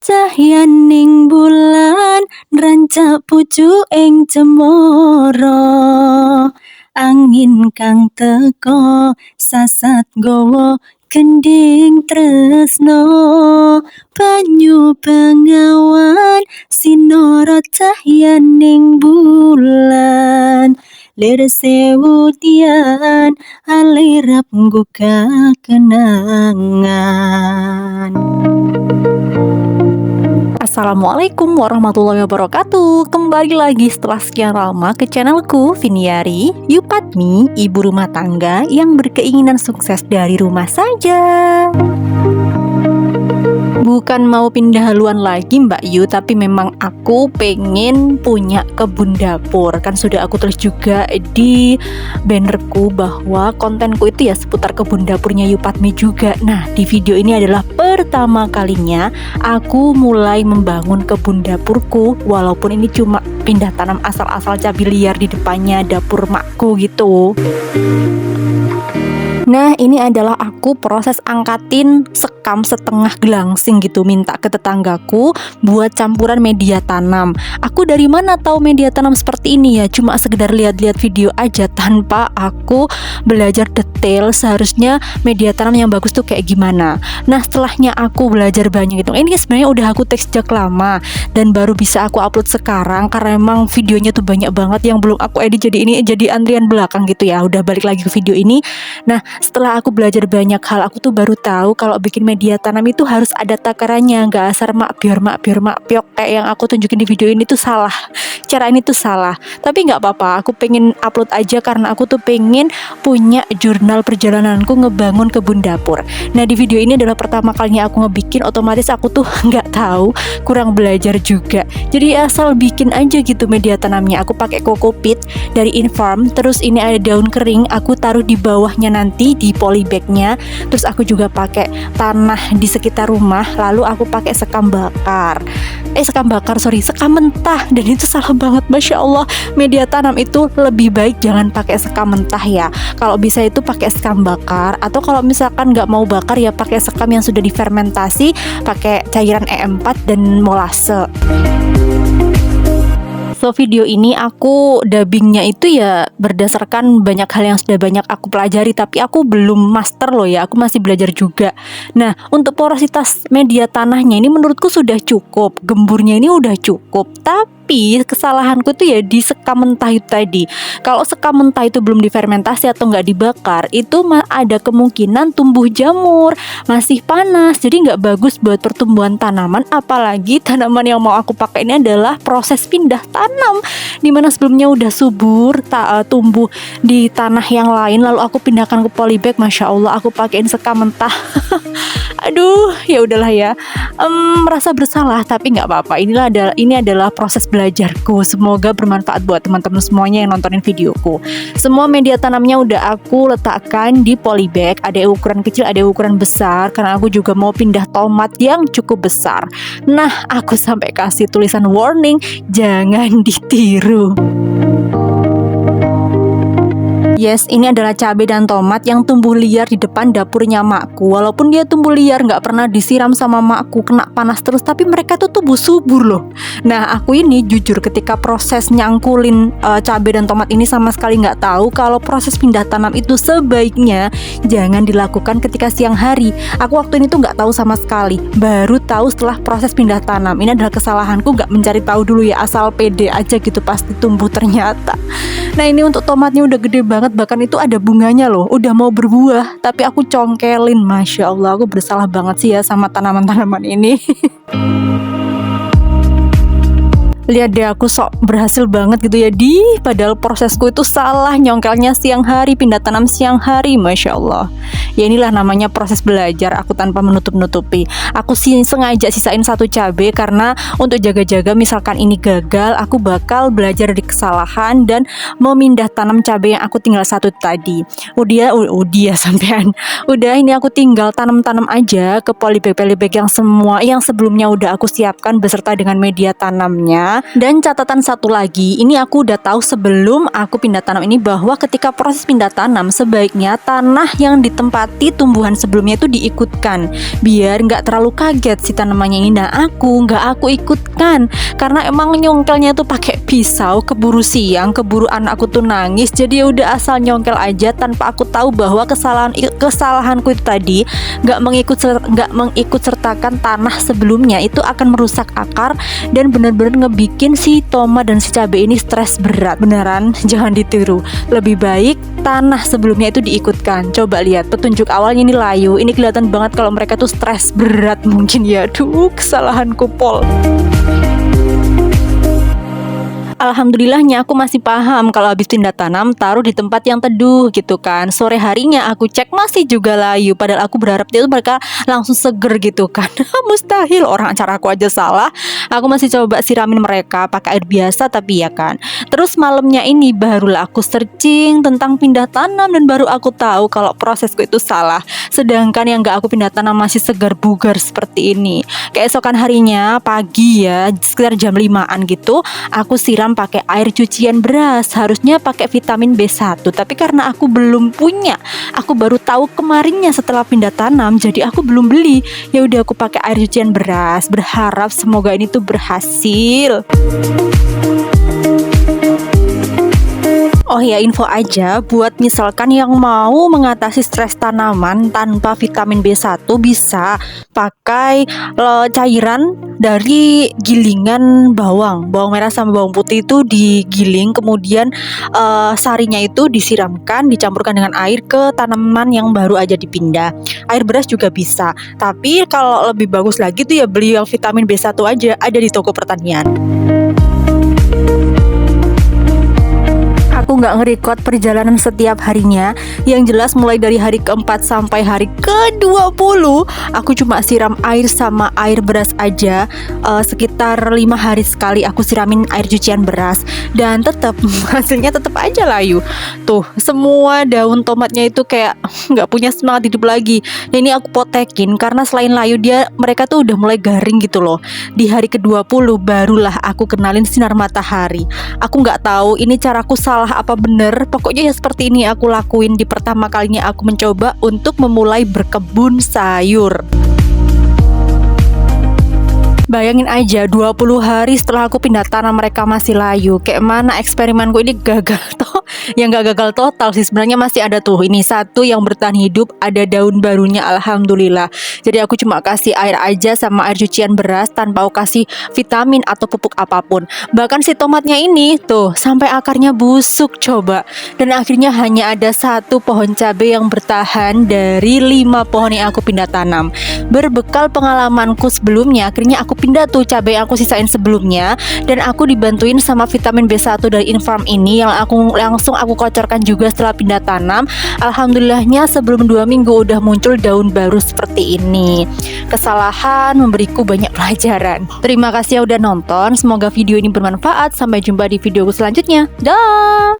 Cahyaning bulan rancak pucuk ing cemara. Angin kang teka sasat gawa gending tresno. Banyu bengawan sinara cahyaning bulan. Lir sewu dian alirap nggugah kenangan. Assalamualaikum warahmatullahi wabarakatuh. Kembali lagi setelah sekian lama ke channelku Viniari Yupatmi, ibu rumah tangga yang berkeinginan sukses dari rumah saja. Bukan mau pindah haluan lagi Mbak Yu, tapi memang aku pengen punya kebun dapur. Kan sudah aku tulis juga di bannerku bahwa kontenku itu ya seputar kebun dapurnya Yupatmi juga. Nah, di video ini adalah pertama kalinya aku mulai membangun kebun dapurku, walaupun ini cuma pindah tanam asal-asal cabai liar di depannya dapur makku gitu. Nah, ini adalah aku proses angkatin sekam setengah gelangsing gitu, minta ke tetanggaku buat campuran media tanam. Aku dari mana tahu media tanam seperti ini ya? Cuma sekedar lihat-lihat video aja tanpa aku belajar detail seharusnya media tanam yang bagus tuh kayak gimana. Nah, setelahnya aku belajar banyak gitu. Ini sebenarnya udah aku teks sejak lama dan baru bisa aku upload sekarang karena emang videonya tuh banyak banget yang belum aku edit, jadi ini jadi antrian belakang gitu ya. Udah balik lagi ke video ini. Nah, setelah aku belajar banyak hal, aku tuh baru tahu kalau bikin media tanam itu harus ada takarannya, nggak asal mak biar piok kayak yang aku tunjukin di video ini tuh salah. Cara ini tuh salah. Tapi nggak apa-apa, aku pengen upload aja karena aku tuh pengen punya jurnal perjalananku ngebangun kebun dapur. Nah, di video ini adalah pertama kalinya aku ngebikin, otomatis aku tuh nggak tahu, kurang belajar juga. Jadi asal bikin aja gitu media tanamnya. Aku pakai kokopit dari Infarm, terus ini ada daun kering, aku taruh di bawahnya nanti di polybagnya. Terus aku juga pakai tanah di sekitar rumah, lalu aku pakai sekam mentah, dan itu salah banget. Masya Allah, media tanam itu lebih baik jangan pakai sekam mentah ya. Kalau bisa itu pakai sekam bakar, atau kalau misalkan nggak mau bakar ya pakai sekam yang sudah difermentasi, pakai cairan E4 dan molase. So, video ini aku dubbingnya itu ya berdasarkan banyak hal yang sudah banyak aku pelajari, tapi aku belum master loh ya, aku masih belajar juga. Nah, untuk porositas media tanahnya ini menurutku sudah cukup, gemburnya ini udah cukup, tapi kesalahanku tuh ya di sekam mentah itu tadi. Kalau sekam mentah itu belum difermentasi atau nggak dibakar, itu ada kemungkinan tumbuh jamur, masih panas, jadi nggak bagus buat pertumbuhan tanaman. Apalagi tanaman yang mau aku pakai ini adalah proses pindah tanam, dimana sebelumnya udah subur tumbuh di tanah yang lain, lalu aku pindahkan ke polybag. Masya Allah, aku pakein sekam mentah. Aduh, ya udahlah ya. Merasa bersalah, tapi nggak apa-apa. Ini adalah proses belajarku. Semoga bermanfaat buat teman-teman semuanya yang nontonin videoku. Semua media tanamnya udah aku letakkan di polybag. Ada ukuran kecil, ada ukuran besar, karena aku juga mau pindah tomat yang cukup besar. Nah, aku sampai kasih tulisan warning, jangan ditiru. Yes, ini adalah cabai dan tomat yang tumbuh liar di depan dapurnya makku. Walaupun dia tumbuh liar, nggak pernah disiram sama makku, kena panas terus, tapi mereka tuh tumbuh subur loh. Nah, aku ini jujur ketika proses nyangkulin cabai dan tomat ini sama sekali nggak tahu kalau proses pindah tanam itu sebaiknya jangan dilakukan ketika siang hari. Aku waktu ini tuh nggak tahu sama sekali, baru tahu setelah proses pindah tanam. Ini adalah kesalahanku, nggak mencari tahu dulu ya, asal pede aja gitu, pasti tumbuh ternyata. Nah, ini untuk tomatnya udah gede banget, bahkan itu ada bunganya loh, udah mau berbuah, tapi aku congkelin. Masya Allah, aku bersalah banget sih ya sama tanaman-tanaman ini. Lihat deh, aku sok berhasil banget gitu ya, padahal prosesku itu salah, nyongkelnya siang hari, pindah tanam siang hari. Masya Allah. Ya inilah namanya proses belajar, aku tanpa menutup-nutupi. Aku sengaja sisain satu cabai karena untuk jaga-jaga misalkan ini gagal, aku bakal belajar dari kesalahan dan memindah tanam cabai yang aku tinggal satu tadi. Udah sampean. Udah, ini aku tinggal tanam-tanam aja ke polybag yang sebelumnya udah aku siapkan beserta dengan media tanamnya. tanamnya. Dan catatan satu lagi, ini aku udah tahu sebelum aku pindah tanam ini, bahwa ketika proses pindah tanam sebaiknya tanah yang ditempati tumbuhan sebelumnya itu diikutkan, biar nggak terlalu kaget si tanamannya ini. Nah nggak aku ikutkan karena emang nyongkelnya tuh pakai pisau, keburu siang, keburu anakku tuh nangis. Jadi ya udah asal nyongkel aja tanpa aku tahu bahwa kesalahanku itu tadi nggak mengikut sertakan tanah sebelumnya itu akan merusak akar dan benar-benar ngebikin si tomat dan si cabai ini stres berat. Beneran jangan ditiru, lebih baik tanah sebelumnya itu diikutkan. Coba lihat petunjuk awalnya ini layu, ini kelihatan banget kalau mereka tuh stres berat mungkin ya. Duh, kesalahanku pol. Alhamdulillahnya aku masih paham kalau habis pindah tanam taruh di tempat yang teduh gitu kan. Sore harinya aku cek masih juga layu, padahal aku berharap itu mereka langsung seger gitu kan. Mustahil, orang cara aku aja salah. Aku masih coba siramin mereka pakai air biasa tapi ya kan. Terus malamnya ini barulah aku searching tentang pindah tanam dan baru aku tahu kalau prosesku itu salah. Sedangkan yang gak aku pindah tanam masih segar bugar seperti ini. Keesokan harinya pagi ya, sekitar jam 5-an gitu, aku siram pakai air cucian beras. Harusnya pakai vitamin B1, tapi karena aku belum punya, aku baru tahu kemarinnya setelah pindah tanam, jadi aku belum beli. Ya udah aku pakai air cucian beras, berharap semoga ini tuh berhasil. Oh ya, info aja buat misalkan yang mau mengatasi stres tanaman tanpa vitamin B1 bisa pakai cairan dari gilingan bawang merah sama bawang putih itu digiling, kemudian sarinya itu disiramkan, dicampurkan dengan air ke tanaman yang baru aja dipindah. Air beras juga bisa, tapi kalau lebih bagus lagi tuh ya beli yang vitamin B1 aja, ada di toko pertanian. Aku nggak nge-record perjalanan setiap harinya. Yang jelas mulai dari hari keempat sampai hari ke-20 aku cuma siram air sama air beras aja. Sekitar 5 hari sekali aku siramin air cucian beras. Dan tetap hasilnya tetap aja layu. Tuh semua daun tomatnya itu kayak nggak punya semangat hidup lagi. Dan ini aku potekin karena selain layu mereka tuh udah mulai garing gitu loh. Di hari ke-20 barulah aku kenalin sinar matahari. Aku nggak tahu ini caraku salah apa bener, pokoknya ya seperti ini aku lakuin di pertama kalinya aku mencoba untuk memulai berkebun sayur. Bayangin aja 20 hari setelah aku pindah tanam mereka masih layu. Kayak mana eksperimenku ini gagal toh? Yang gak gagal total sih, sebenarnya masih ada tuh. Ini satu yang bertahan hidup, ada daun barunya, alhamdulillah. Jadi aku cuma kasih air aja sama air cucian beras tanpa aku kasih vitamin atau pupuk apapun. Bahkan si tomatnya ini tuh sampai akarnya busuk coba. Dan akhirnya hanya ada satu pohon cabai yang bertahan dari 5 pohon yang aku pindah tanam. Berbekal pengalamanku sebelumnya, akhirnya aku pindah tuh cabai yang aku sisain sebelumnya, dan aku dibantuin sama vitamin B1 dari Infarm ini yang langsung aku kocorkan juga setelah pindah tanam. Alhamdulillahnya sebelum 2 minggu udah muncul daun baru seperti ini. Kesalahan memberiku banyak pelajaran. Terima kasih ya udah nonton, semoga video ini bermanfaat. Sampai jumpa di video selanjutnya. Dah.